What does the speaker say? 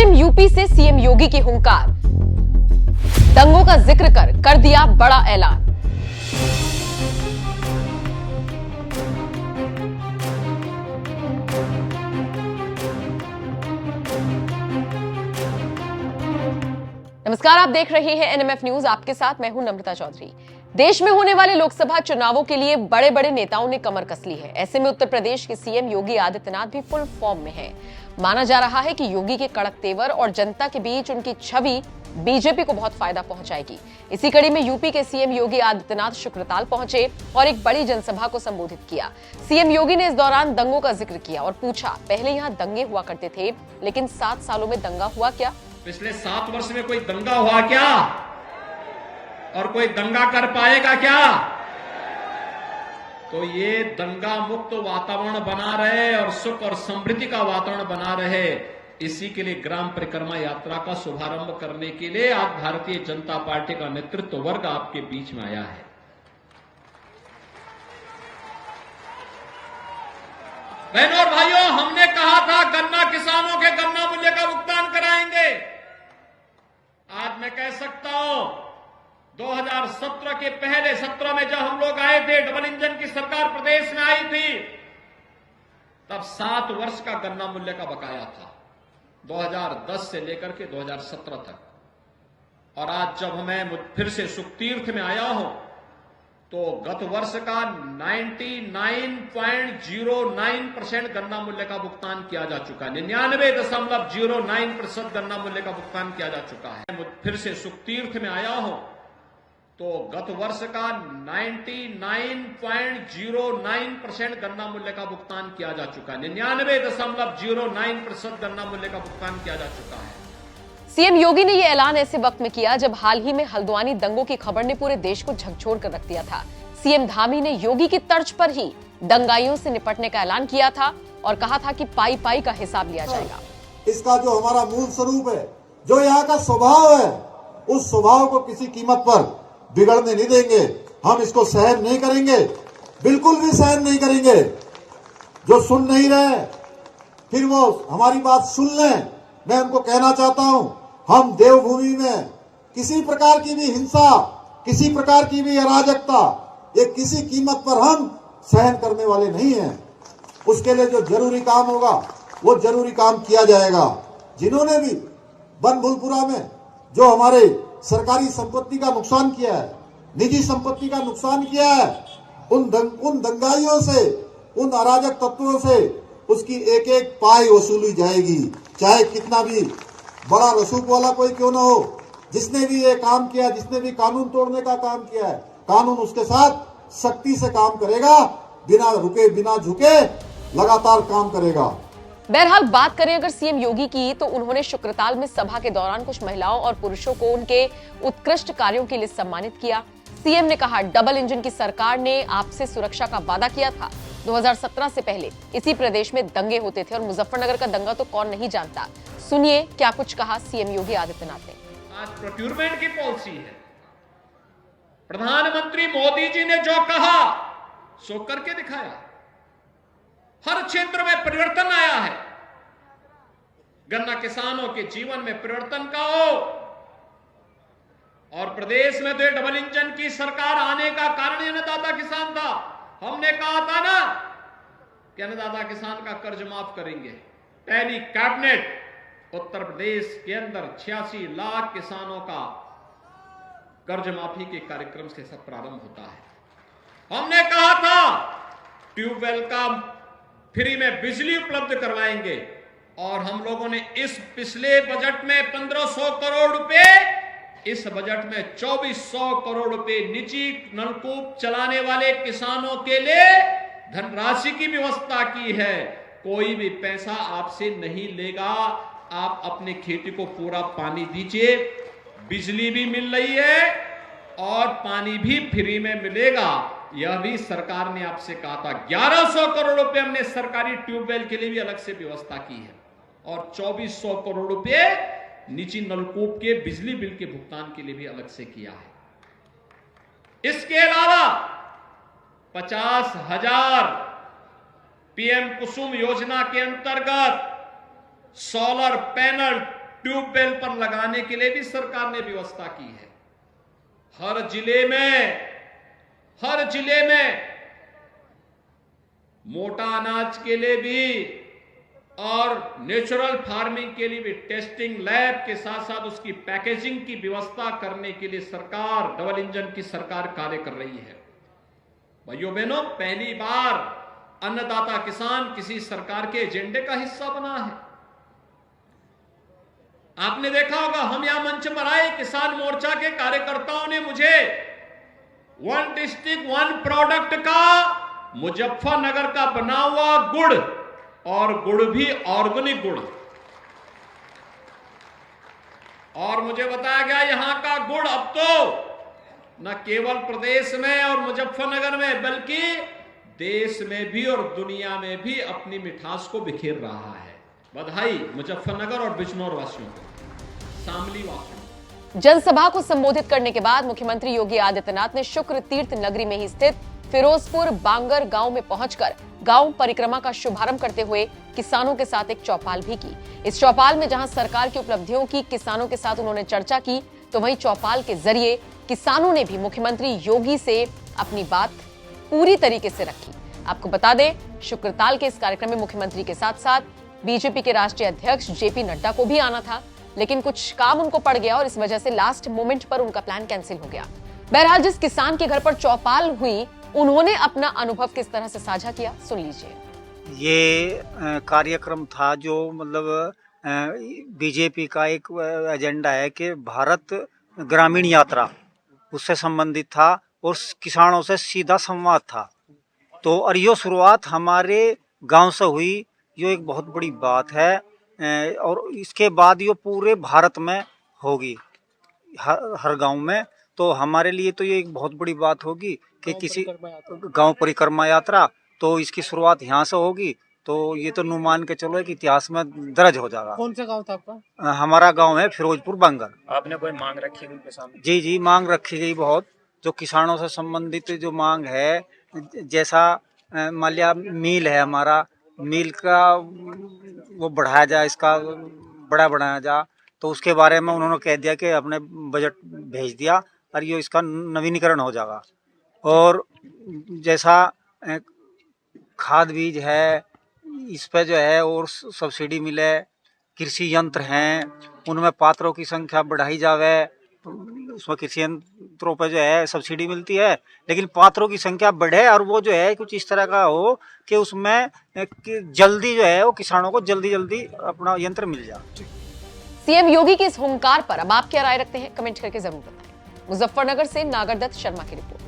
पश्चिम UP से CM योगी की हुंकार, दंगों का जिक्र कर दिया बड़ा ऐलान। नमस्कार, आप देख रहे हैं एनएमएफ न्यूज। आपके साथ मैं हूं नम्रता चौधरी। देश में होने वाले लोकसभा चुनावों के लिए बड़े बड़े नेताओं ने कमर कस ली है। ऐसे में उत्तर प्रदेश के सीएम योगी आदित्यनाथ भी फुल फॉर्म में हैं। माना जा रहा है कि योगी के कड़क तेवर और जनता के बीच उनकी छवि बीजेपी को बहुत फायदा पहुंचाएगी। इसी कड़ी में यूपी के सीएम योगी आदित्यनाथ शुक्रताल पहुंचे और एक बड़ी जनसभा को संबोधित किया। सीएम योगी ने इस दौरान दंगों का जिक्र किया और पूछा, पहले यहाँ दंगे हुआ करते थे, लेकिन 7 सालों में दंगा हुआ क्या? पिछले 7 वर्ष में कोई दंगा हुआ क्या? और कोई दंगा कर पाएगा क्या? तो ये दंगा मुक्त वातावरण बना रहे और सुख और समृद्धि का वातावरण बना रहे, इसी के लिए ग्राम परिक्रमा यात्रा का शुभारंभ करने के लिए आज भारतीय जनता पार्टी का नेतृत्व वर्ग आपके बीच में आया है। बहनों और भाइयों, हमने कहा था गन्ना किसानों के गन्ना मूल्य का भुगतान कराएंगे। आज मैं कह सकता हूं, 2017 के पहले सत्र में जब हम लोग आए थे, डबल इंजन की सरकार प्रदेश में आई थी, तब 7 वर्ष का गन्ना मूल्य का बकाया था, 2010 से लेकर के 2017 तक। और आज जब मैं फिर से सुख तीर्थ में आया हूं, तो गत वर्ष का 99.09% गन्ना मूल्य का भुगतान किया जा चुका है। 99.09% गन्ना मूल्य का भुगतान किया जा चुका है। फिर से सुख तीर्थ में आया हूं, तो गत वर्ष का 99.09% गन्ना मूल्य का भुगतान किया जा चुका है। 99.09% गन्ना मूल्य का भुगतान किया जा चुका है। सीएम योगी ने यह ऐलान ऐसे वक्त में किया जब हाल ही में हल्द्वानी दंगों की खबर ने पूरे देश को झकझोर कर रख दिया था। सीएम धामी ने योगी की तर्ज पर ही दंगाइयों से निपटने का ऐलान किया था और कहा था कि पाई पाई का हिसाब लिया जाएगा। इसका जो हमारा मूल स्वरूप है, जो यहाँ का स्वभाव है, उस स्वभाव को किसी कीमत पर बिगड़ने नहीं देंगे। हम इसको सहन नहीं करेंगे, बिल्कुल भी सहन नहीं करेंगे। जो सुन नहीं रहे फिर वो हमारी बात सुन लें। मैं उनको कहना चाहता हूं, हम देवभूमि में किसी प्रकार की भी हिंसा, किसी प्रकार की भी अराजकता, ये किसी कीमत पर हम सहन करने वाले नहीं हैं। उसके लिए जो जरूरी काम होगा वो जरूरी काम किया जाएगा। जिन्होंने भी बनभूलपुरा में जो हमारे सरकारी संपत्ति का नुकसान किया है, निजी संपत्ति का नुकसान किया है, उन दंगाइयों से, उन अराजक तत्वों से उसकी एक एक पाई वसूली जाएगी, चाहे कितना भी बड़ा रसूख वाला कोई क्यों ना हो। जिसने भी ये काम किया, जिसने भी कानून तोड़ने का काम किया है, कानून उसके साथ सख्ती से काम करेगा, बिना रुके बिना झुके लगातार काम करेगा। बहरहाल बात करें अगर सीएम योगी की, तो उन्होंने शुक्रताल में सभा के दौरान कुछ महिलाओं और पुरुषों को उनके उत्कृष्ट कार्यों के लिए सम्मानित किया। सीएम ने कहा, डबल इंजन की सरकार ने आपसे सुरक्षा का वादा किया था। 2017 से पहले इसी प्रदेश में दंगे होते थे और मुजफ्फरनगर का दंगा तो कौन नहीं जानता। सुनिए क्या कुछ कहा सीएम योगी आदित्यनाथ ने। आज प्रोक्यूरमेंट की पॉलिसी है। प्रधानमंत्री मोदी जी ने जो कहा सो करके दिखाया। हर क्षेत्र में परिवर्तन आया है। गन्ना किसानों के जीवन में परिवर्तन का हो, और प्रदेश में तो डबल इंजन की सरकार आने का कारण अन्नदाता किसान था। हमने कहा था ना कि अन्नदाता किसान का कर्ज माफ करेंगे। पहली कैबिनेट उत्तर प्रदेश के अंदर 86 लाख किसानों का कर्ज माफी के कार्यक्रम से सब प्रारंभ होता है। हमने कहा था ट्यूबवेल का फ्री में बिजली उपलब्ध करवाएंगे, और हम लोगों ने इस पिछले बजट में 1500 करोड़ रुपए, इस बजट में 2400 करोड़ रुपए निजी नलकूप चलाने वाले किसानों के लिए धनराशि की व्यवस्था की है। कोई भी पैसा आपसे नहीं लेगा, आप अपने खेती को पूरा पानी दीजिए, बिजली भी मिल रही है और पानी भी फ्री में मिलेगा। यह भी सरकार ने आपसे कहा था। 1100 करोड़ रुपए हमने सरकारी ट्यूबवेल के लिए भी अलग से व्यवस्था की है, और 2400 करोड़ रुपए निजी नलकूप के बिजली बिल के भुगतान के लिए भी अलग से किया है। इसके अलावा 50,000 पीएम कुसुम योजना के अंतर्गत सोलर पैनल ट्यूबवेल पर लगाने के लिए भी सरकार ने व्यवस्था की है। हर जिले में मोटा अनाज के लिए भी और नेचुरल फार्मिंग के लिए भी टेस्टिंग लैब के साथ साथ उसकी पैकेजिंग की व्यवस्था करने के लिए सरकार, डबल इंजन की सरकार कार्य कर रही है। भाइयों बहनों, पहली बार अन्नदाता किसान किसी सरकार के एजेंडे का हिस्सा बना है। आपने देखा होगा, हम यहां मंच पर आए, किसान मोर्चा के कार्यकर्ताओं ने मुझे वन डिस्ट्रिक्ट वन प्रोडक्ट का मुजफ्फरनगर का बना हुआ गुड़, और गुड़ भी ऑर्गेनिक गुड़, और मुझे बताया गया यहां का गुड़ अब तो न केवल प्रदेश में और मुजफ्फरनगर में बल्कि देश में भी और दुनिया में भी अपनी मिठास को बिखेर रहा है। बधाई मुजफ्फरनगर और बिजनौर वासियों को, शामली वासियों को। जनसभा को संबोधित करने के बाद मुख्यमंत्री योगी आदित्यनाथ ने शुक्र तीर्थ नगरी में ही स्थित फिरोजपुर बांगर गांव में पहुंचकर गांव परिक्रमा का शुभारंभ करते हुए किसानों के साथ एक चौपाल भी की। इस चौपाल में जहां सरकार की उपलब्धियों की किसानों के साथ उन्होंने चर्चा की, तो वहीं चौपाल के जरिए किसानों ने भी मुख्यमंत्री योगी से अपनी बात पूरी तरीके से रखी। आपको बता दें, शुक्रताल के इस कार्यक्रम में मुख्यमंत्री के साथ साथ बीजेपी के राष्ट्रीय अध्यक्ष जेपी नड्डा को भी आना था, लेकिन कुछ काम उनको पड़ गया और इस वजह से लास्ट मोमेंट पर उनका प्लान कैंसिल हो गया। बहरहाल, जिस किसान के घर पर चौपाल हुई, उन्होंने अपना अनुभव किस तरह से साझा किया, सुन लीजिए। ये कार्यक्रम था जो मतलब बीजेपी का एक एजेंडा है कि भारत ग्रामीण यात्रा, उससे संबंधित था और किसानों से सीधा संवाद था। तो और ये शुरुआत हमारे गांव से हुई, ये एक बहुत बड़ी बात है और इसके बाद ये पूरे भारत में होगी, हर गांव में। तो हमारे लिए तो ये एक बहुत बड़ी बात होगी कि किसी गांव परिक्रमा यात्रा, तो इसकी शुरुआत यहाँ से होगी। तो ये तो नु मान के चलो कि इतिहास में दर्ज हो जाएगा। कौन सा गांव था आपका? हमारा गांव है फिरोजपुर बांगर। आपने कोई मांग रखी उनके सामने? जी, मांग रखी गई बहुत, जो किसानों से संबंधित जो मांग है, जैसा मान लिया मिल है हमारा, मिल का वो बढ़ाया जाए, इसका बड़ा बनाया जाए। तो उसके बारे में उन्होंने कह दिया कि अपने बजट भेज दिया और ये इसका नवीनीकरण हो जाएगा। और जैसा खाद बीज है, इस पे जो है और सब्सिडी मिले, कृषि यंत्र हैं उनमें पात्रों की संख्या बढ़ाई जावे, उसमें कृषि यंत्रों पे जो है सब्सिडी मिलती है, लेकिन पात्रों की संख्या बढ़े और वो जो है कुछ इस तरह का हो कि उसमें जल्दी जो है वो किसानों को जल्दी अपना यंत्र मिल जाए। सीएम योगी के इस हुंकार पर अब आप क्या राय रखते हैं, कमेंट करके जरूर बताएं। मुजफ्फरनगर से नागर दत्त शर्मा की रिपोर्ट।